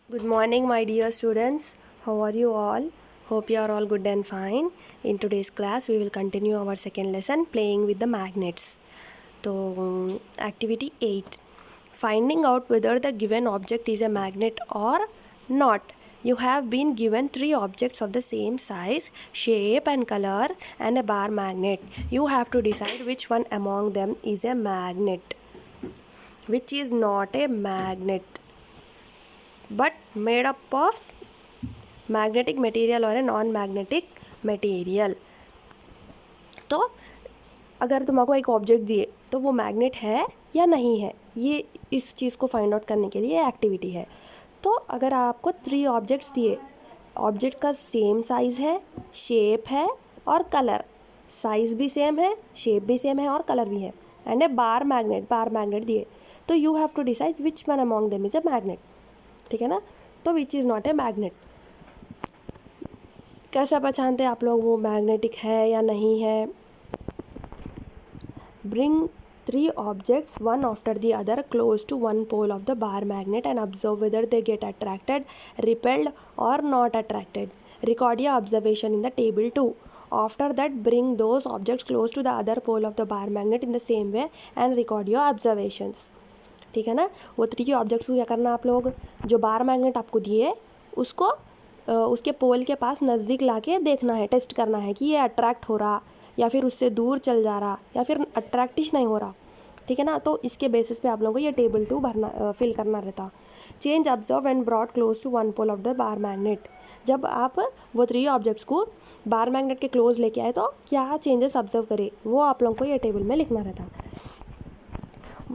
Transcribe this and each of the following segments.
Good morning, my dear students. How are you all? Hope you are all good and fine. In today's class, we will continue our second lesson, playing with the magnets. So, activity 8, finding out whether the given object is a magnet or not. You have been given 3 objects of the same size, shape and color and a bar magnet. You have to decide which one among them is a magnet, which is not a magnet but made up of magnetic material और non magnetic material. तो अगर तुमको एक object दिए तो वो magnet है या नहीं है, ये इस चीज़ को फाइंड आउट करने के लिए एक्टिविटी है। तो अगर आपको 3 ऑब्जेक्ट्स दिए, ऑब्जेक्ट का सेम साइज़ है, शेप है और कलर, साइज़ भी सेम है, शेप भी सेम है और कलर भी है, एंड ए बार मैग्नेट दिए, तो you have to decide which one among them is a magnet. ठीक है ना। तो which is not a magnet, कैसे पहचानते आप लोग वो मैग्नेटिक है या नहीं है। Bring 3 objects one after the other close to one pole of the bar magnet and observe whether they get attracted, repelled और not attracted. Record your observation in the table 2. After that bring those objects close to the other pole of the bar magnet in the same way and record your observations. ठीक है ना। वो 3 objects को क्या करना, आप लोग जो बार मैग्नेट आपको दिए उसको उसके पोल के पास नज़दीक लाके देखना है, टेस्ट करना है कि ये अट्रैक्ट हो रहा या फिर उससे दूर चल जा रहा या फिर अट्रैक्ट ही नहीं हो रहा। ठीक है ना। तो इसके बेसिस पे आप लोगों को ये टेबल 2 भरना फिल करना रहता। Change observe and broad close to one pole of the bar magnet. जब आप वो 3 ऑब्जेक्ट्स को बार मैग्नेट के क्लोज लेके आए तो क्या चेंजेस ऑब्जर्व करे, वो आप लोगों को ये टेबल में लिखना रहता।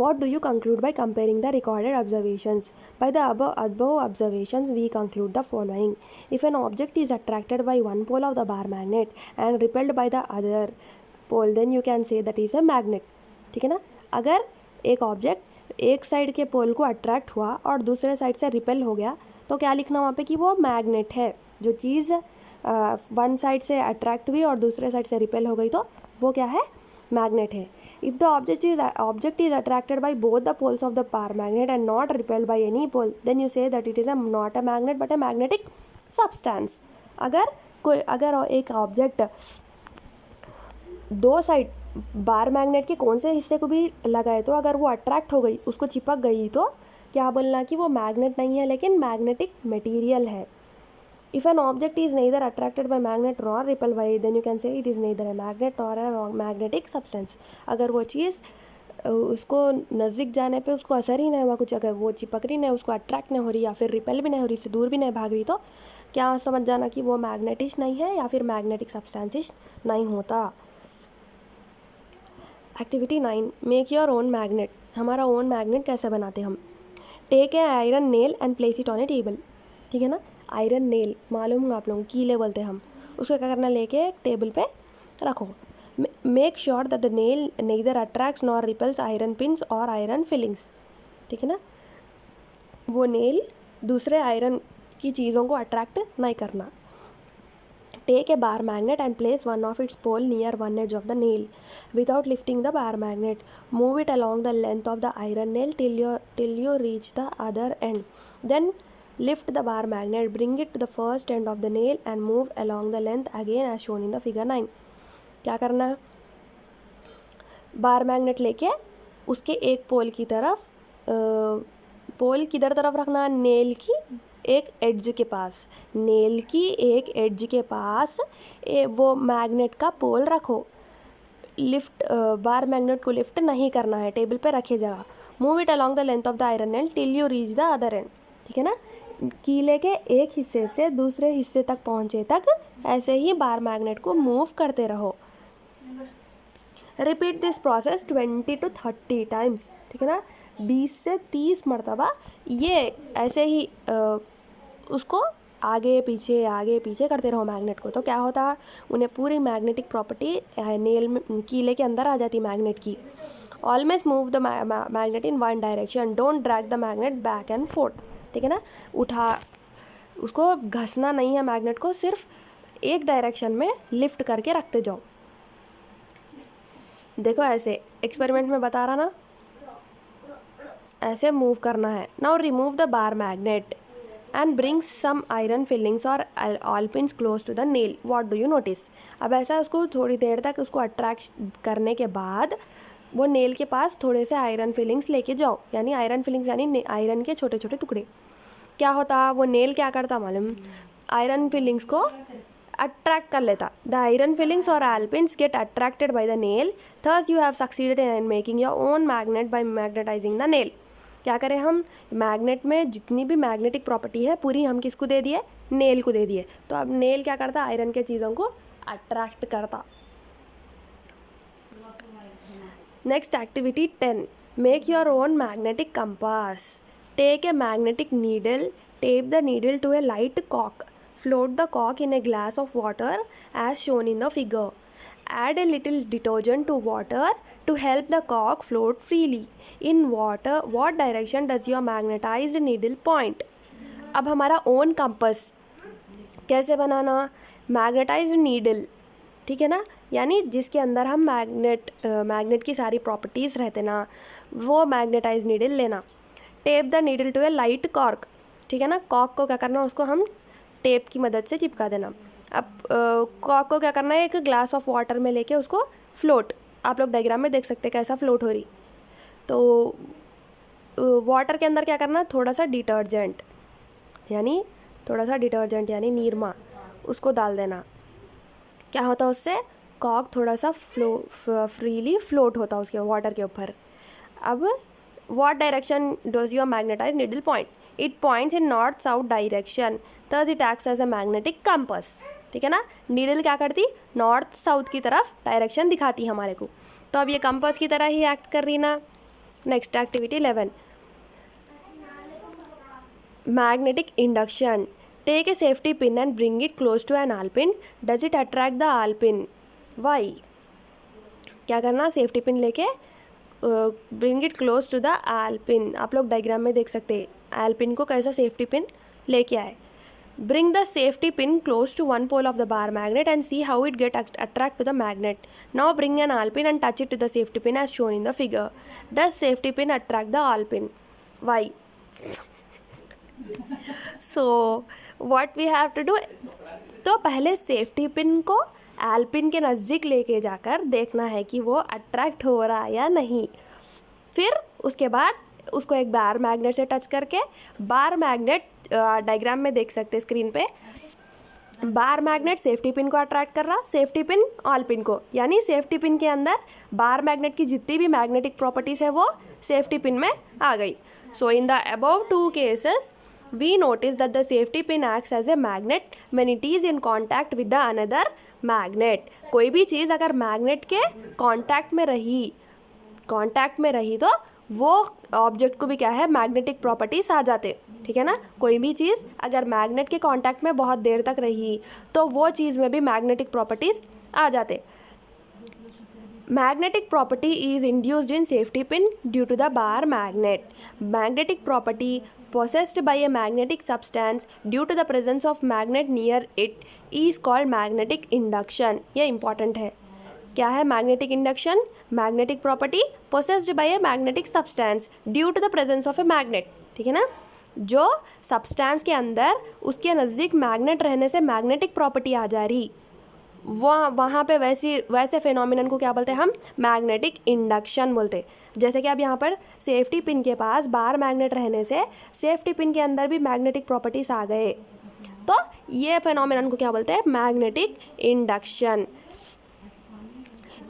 What do you conclude by comparing the recorded observations? By the above observations, we conclude the following. If an object is attracted by one pole of the bar magnet and repelled by the other pole, then you can say that is a magnet. ठीक है ना। अगर एक object एक side के पोल को attract हुआ और दूसरे साइड से रिपेल हो गया तो क्या लिखना वहाँ पे कि वो मैग्नेट है। जो चीज़ वन साइड से अट्रैक्ट हुई और दूसरे साइड से रिपेल हो गई तो वो क्या है, मैग्नेट है। If the object is attracted by both the poles of the bar magnet and not repelled by any pole, then you say that it is not a magnet but a magnetic substance. अगर एक object दो side bar magnet के कौन से हिस्से को भी लगाए तो अगर वो अट्रैक्ट हो गई, उसको चिपक गई, तो क्या बोलना कि वो मैग्नेट नहीं है लेकिन मैग्नेटिक मटेरियल है। If an object is neither attracted by magnet nor repelled by it, then you can say it is neither a magnet nor a magnetic substance. अगर वो चीज़ उसको नज़दीक जाने पे उसको असर ही नहीं हुआ कुछ, अगर वो चिपक रही नहीं, उसको अट्रैक्ट नहीं हो रही या फिर रिपेल भी नहीं हो रही, इससे दूर भी नहीं भाग रही, तो क्या समझ जाना कि वो मैग्नेटिक नहीं है या फिर मैग्नेटिक सब्सटेंसेस नहीं होता। Activity 9, make your own magnet. हमारा ओन मैग्नेट कैसे बनाते हम। Take a iron nail and place it on a table. ठीक है ना। आयरन नेल मालूम होगा आप लोगों को, कीले बोलते हैं हम, उसको क्या करना, लेके टेबल पे रखो। Make sure that the nail neither attracts nor repels iron pins और आयरन फिलिंग्स। ठीक है ना। वो नेल दूसरे आयरन की चीज़ों को अट्रैक्ट नहीं करना। Take a bar magnet and place one of its pole near one edge of the nail without lifting the bar magnet. Move it along the length of the iron nail till you reach the other end. Then lift the bar magnet, bring it to the first end of the nail and move along the length again as shown in the figure 9. क्या करना है, bar magnet लेके उसके एक पोल की तरफ, पोल किधर तरफ रखना, नेल की एक एड्ज के पास, नेल की एक एड्ज के पास वो मैग्नेट का पोल रखो। लिफ्ट बार मैग्नेट को लिफ्ट नहीं करना है, टेबल पे रखे जगह। Move it along the length of the iron nail till you reach the other and. ठीक है ना। कीले के एक हिस्से से दूसरे हिस्से तक पहुँचे तक ऐसे ही बार मैग्नेट को मूव करते रहो। Repeat this process 20 to 30 times. ठीक है ना। 20 से 30 मरतबा ये ऐसे ही उसको आगे पीछे करते रहो मैग्नेट को। तो क्या होता, उन्हें पूरी मैग्नेटिक प्रॉपर्टी नेल में, कीले के अंदर आ जाती मैग्नेट की। Always move the magnet in one direction, don't drag the magnet back and fourth. ठीक है ना। उसको घसना नहीं है मैग्नेट को, सिर्फ एक डायरेक्शन में लिफ्ट करके रखते जाओ। देखो ऐसे एक्सपेरिमेंट में बता रहा ना, ऐसे मूव करना है। Now remove the bar magnet. and brings some iron fillings or all pins close to the nail. What do you notice? अब ऐसा उसको थोड़ी देर तक उसको अट्रैक्ट करने के बाद वो नेल के पास थोड़े से आयरन फिलिंग्स लेके जाओ, यानी आयरन फिलिंग्स यानी आयरन के छोटे छोटे टुकड़े. क्या होता, वो नेल क्या करता मालूम, आयरन फिलिंग्स को अट्रैक्ट कर लेता. द आयरन फिलिंग्स और alpins get attracted by the nail. Thus you have succeeded in making your own magnet by magnetizing the nail. क्या करें हम, मैग्नेट में जितनी भी मैग्नेटिक प्रॉपर्टी है पूरी हम किसको दे दिए, नेल को दे दिए. तो अब नेल क्या करता, आयरन के चीज़ों को अट्रैक्ट करता. Next activity 10. Make your own magnetic compass. Take a magnetic needle, tape the needle to a light कॉक, float the cork in a glass of water as shown in the figure. Add a little detergent to water to help the cork float freely. In water, what direction does your magnetized needle point? अब हमारा own compass कैसे बनाना, magnetised needle, ठीक है ना, यानी जिसके अंदर हम मैग्नेट की सारी प्रॉपर्टीज़ रहते ना, वो मैग्नेटाइज्ड नीडल लेना. Tape the needle to a light cork, ठीक है ना, कॉर्क को क्या करना, उसको हम टेप की मदद से चिपका देना. अब कॉर्क को क्या करना है, एक ग्लास ऑफ वाटर में लेके उसको फ्लोट, आप लोग डायग्राम में देख सकते हैं कैसा फ्लोट हो रही. तो वाटर के अंदर क्या करना, थोड़ा सा डिटर्जेंट यानी नीरमा, उसको डाल देना. क्या होता है उससे, कॉर्क थोड़ा सा फ्रीली फ्लोट होता है उसके वाटर के ऊपर. अब what direction does your magnetised needle point? It points in north south direction. Thus it acts as a magnetic compass. ठीक है ना, नीडल क्या करती, नॉर्थ साउथ की तरफ डायरेक्शन दिखाती हमारे को. तो अब ये कंपास की तरह ही एक्ट कर रही ना. Next activity 11. Magnetic induction. Take a safety pin and bring it close to an alpin. Does it attract the alpin? Why? क्या करना, सेफ्टी पिन लेके bring it close to the alpin. आप लोग डायग्राम में देख सकते हैं alpin को कैसा सेफ्टी पिन लेके आए. Bring the safety pin close to one pole of the bar magnet and see how it get attract to the magnet. Now bring an alpin and touch it to the safety pin as shown in the figure. Does safety pin attract the alpin? Why? So what we have to do, तो पहले safety pin को alpin के नज़दीक लेके जाकर देखना है कि वो अट्रैक्ट हो रहा है या नहीं. फिर उसके बाद उसको एक बार मैग्नेट से टच करके, बार मैग्नेट डायग्राम में देख सकते हैं स्क्रीन पे, बार मैग्नेट सेफ्टी पिन को अट्रैक्ट कर रहा, सेफ्टी पिन alpin को, यानी सेफ्टी पिन के अंदर बार मैग्नेट की जितनी भी मैग्नेटिक प्रॉपर्टीज़ है वो सेफ्टी पिन में आ गई. So in the above two cases we notice that the safety pin acts as a magnet when it is in contact with the another magnet. कोई भी चीज़ अगर मैग्नेट के कांटेक्ट में रही तो वो ऑब्जेक्ट को भी क्या है, मैग्नेटिक प्रॉपर्टीज आ जाते. ठीक है ना, कोई भी चीज़ अगर मैग्नेट के कांटेक्ट में बहुत देर तक रही तो वो चीज़ में भी मैग्नेटिक प्रॉपर्टीज आ जाते. Magnetic property is induced in safety pin due to the bar magnet. Magnetic property possessed by a magnetic substance due to the presence of magnet near it is called magnetic induction. ये important है. क्या है magnetic induction? Magnetic property possessed by a magnetic substance due to the presence of a magnet. ठीक है ना, जो substance के अंदर उसके नज़दीक magnet रहने से magnetic property आ जा रही, वहाँ पे वैसे फिनोमिनन को क्या बोलते हैं हम, मैग्नेटिक इंडक्शन बोलते. जैसे कि अब यहाँ पर सेफ्टी पिन के पास बार मैग्नेट रहने से सेफ्टी पिन के अंदर भी मैग्नेटिक प्रॉपर्टीज आ गए, तो ये फिनोमिनन को क्या बोलते हैं, magnetic induction.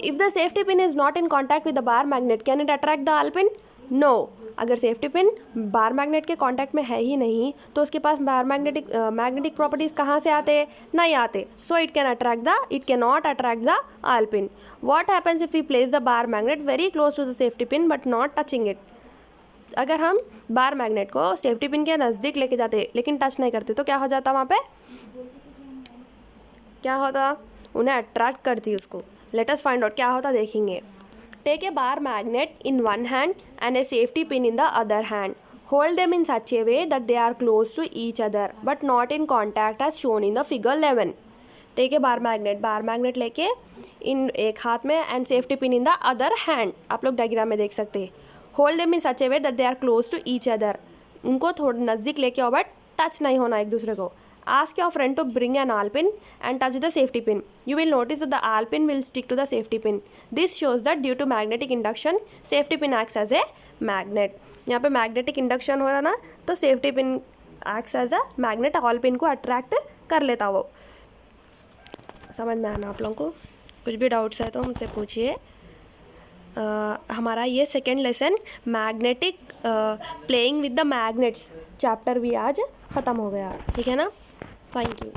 If the safety pin is not in contact with the bar magnet can it attract the alpin? No. अगर सेफ्टी पिन बार मैग्नेट के कांटेक्ट में है ही नहीं तो उसके पास बार मैग्नेटिक प्रॉपर्टीज़ कहाँ से आते, नहीं आते. So it can not attract the alpin. What happens if we place the bar magnet very close to the safety pin but not touching it? अगर हम बार मैग्नेट को सेफ्टी पिन के नज़दीक लेके जाते लेकिन टच नहीं करते तो क्या हो जाता, वहाँ पे क्या होता, उन्हें अट्रैक्ट करती उसको. लेट अस फाइंड आउट क्या होता, देखेंगे. Take a bar magnet in one hand and a safety pin in the other hand. Hold them in such a way that they are close to each other but not in contact as shown in the figure 11. Take a bar magnet लेके इन एक हाथ में and safety pin in the other hand. आप लोग diagram में देख सकते हैं. Hold them in such a way that they are close to each other. उनको थोड़ा नज़दीक लेके आओ बट टच नहीं होना एक दूसरे को. Ask your friend to bring an all pin and touch the safety pin. You will notice that the all pin will stick to the safety pin. This shows that due to magnetic induction, safety pin acts as a magnet. यहाँ पे magnetic induction हो रहा ना, तो safety pin acts as a magnet, all pin को attract कर लेता वो. समझ में आना आप लोगों को? कुछ भी डाउट्स है तो मुझसे पूछिए. हमारा ये second lesson magnetic playing with the magnets chapter भी आज ख़त्म हो गया. ठीक है ना? Thank you.